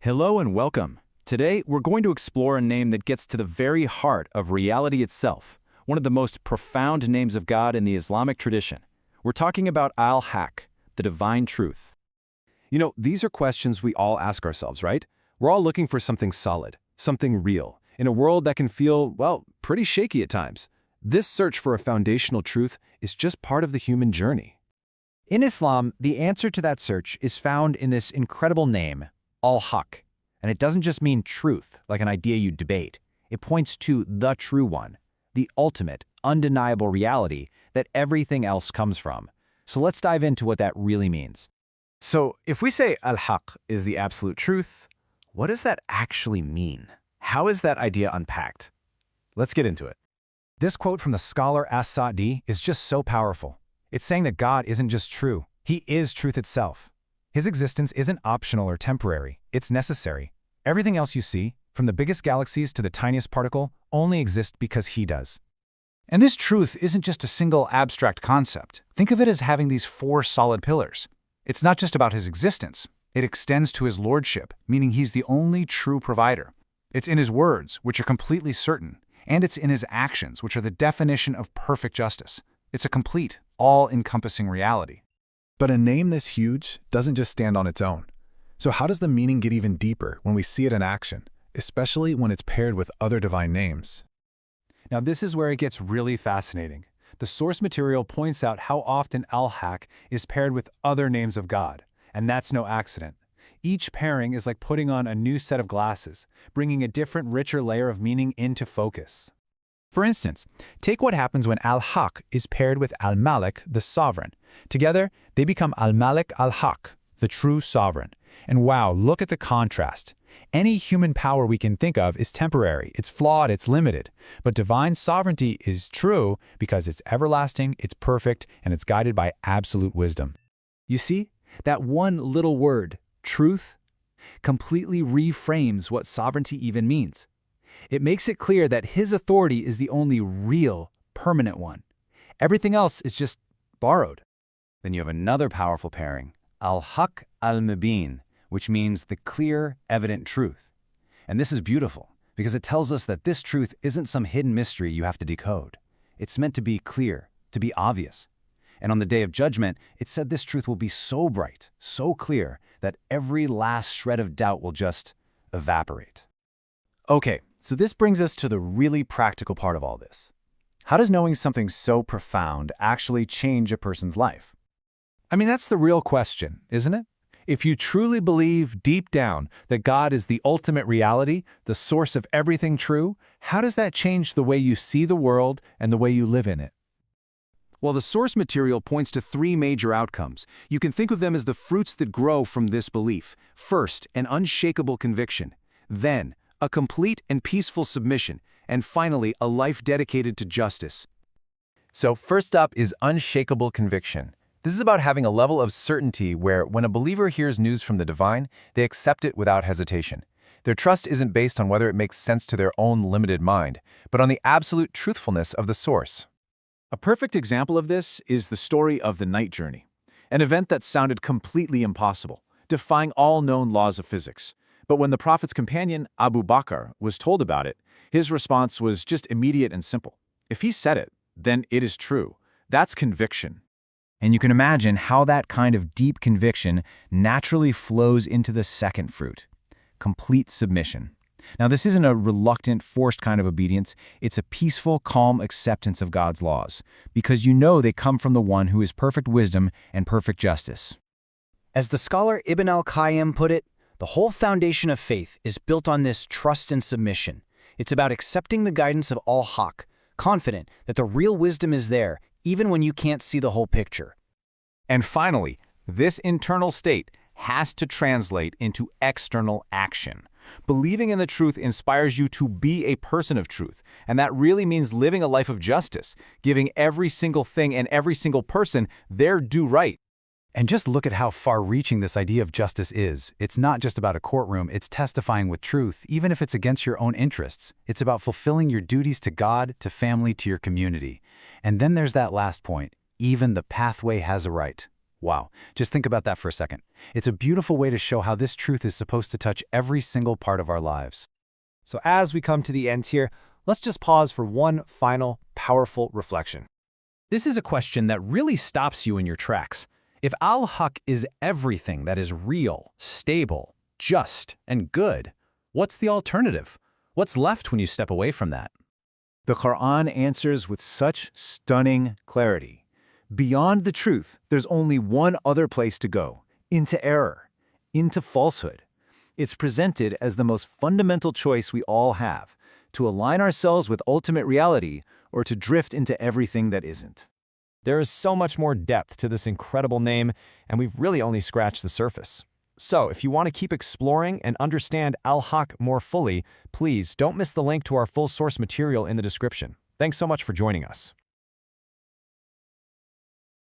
Hello and welcome. Today, we're going to explore a name that gets to the very heart of reality itself, one of the most profound names of God in the Islamic tradition. We're talking about Al-Haq, the divine truth. These are questions we all ask ourselves, right? We're all looking for something solid, something real, in a world that can feel, pretty shaky at times. This search for a foundational truth is just part of the human journey. In Islam, the answer to that search is found in this incredible name, Al-Haq. And it doesn't just mean truth, like an idea you debate. It points to the true one, the ultimate, undeniable reality that everything else comes from. So let's dive into what that really means. So, if we say Al-Haq is the absolute truth, what does that actually mean? How is that idea unpacked? Let's get into it. This quote from the scholar As-Sa'di is just so powerful. It's saying that God isn't just true, He is truth itself. His existence isn't optional or temporary, it's necessary. Everything else you see, from the biggest galaxies to the tiniest particle, only exists because He does. And this truth isn't just a single abstract concept. Think of it as having these four solid pillars. It's not just about His existence. It extends to His lordship, meaning He's the only true provider. It's in His words, which are completely certain, and it's in His actions, which are the definition of perfect justice. It's a complete, all-encompassing reality. But a name this huge doesn't just stand on its own. So how does the meaning get even deeper when we see it in action, especially when it's paired with other divine names? Now, this is where it gets really fascinating. The source material points out how often Al-Haq is paired with other names of God, and that's no accident. Each pairing is like putting on a new set of glasses, bringing a different, richer layer of meaning into focus. For instance, take what happens when Al-Haq is paired with Al-Malik, the sovereign. Together, they become Al-Malik Al-Haq, the true sovereign. And wow, look at the contrast. Any human power we can think of is temporary, it's flawed, it's limited. But divine sovereignty is true because it's everlasting, it's perfect, and it's guided by absolute wisdom. You see, that one little word, truth, completely reframes what sovereignty even means. It makes it clear that His authority is the only real, permanent one. Everything else is just borrowed. Then you have another powerful pairing, Al-Haq al-Mubin, which means the clear, evident truth. And this is beautiful, because it tells us that this truth isn't some hidden mystery you have to decode. It's meant to be clear, to be obvious. And on the day of judgment, it said this truth will be so bright, so clear, that every last shred of doubt will just evaporate. Okay, so this brings us to the really practical part of all this. How does knowing something so profound actually change a person's life? That's the real question, isn't it? If you truly believe deep down that God is the ultimate reality, the source of everything true, how does that change the way you see the world and the way you live in it? Well, the source material points to three major outcomes. You can think of them as the fruits that grow from this belief. First, an unshakable conviction. Then, a complete and peaceful submission. And finally, a life dedicated to justice. So first up is unshakable conviction. This is about having a level of certainty where, when a believer hears news from the divine, they accept it without hesitation. Their trust isn't based on whether it makes sense to their own limited mind, but on the absolute truthfulness of the source. A perfect example of this is the story of the night journey, an event that sounded completely impossible, defying all known laws of physics. But when the Prophet's companion, Abu Bakr, was told about it, his response was just immediate and simple. If he said it, then it is true. That's conviction. And you can imagine how that kind of deep conviction naturally flows into the second fruit, complete submission. Now, this isn't a reluctant, forced kind of obedience. It's a peaceful, calm acceptance of God's laws, because you know they come from the one who is perfect wisdom and perfect justice. As the scholar Ibn al-Qayyim put it, the whole foundation of faith is built on this trust and submission. It's about accepting the guidance of Al-Haq, confident that the real wisdom is there, even when you can't see the whole picture. And finally, this internal state has to translate into external action. Believing in the truth inspires you to be a person of truth, and that really means living a life of justice, giving every single thing and every single person their due right. And just look at how far-reaching this idea of justice is. It's not just about a courtroom, it's testifying with truth, even if it's against your own interests. It's about fulfilling your duties to God, to family, to your community. And then there's that last point. Even the pathway has a right. Wow, just think about that for a second. It's a beautiful way to show how this truth is supposed to touch every single part of our lives. So as we come to the end here, let's just pause for one final, powerful reflection. This is a question that really stops you in your tracks. If Al-Haq is everything that is real, stable, just, and good, what's the alternative? What's left when you step away from that? The Quran answers with such stunning clarity. Beyond the truth, there's only one other place to go, into error, into falsehood. It's presented as the most fundamental choice we all have, to align ourselves with ultimate reality or to drift into everything that isn't. There is so much more depth to this incredible name, and we've really only scratched the surface. So, if you want to keep exploring and understand Al-Haq more fully, please don't miss the link to our full source material in the description. Thanks so much for joining us.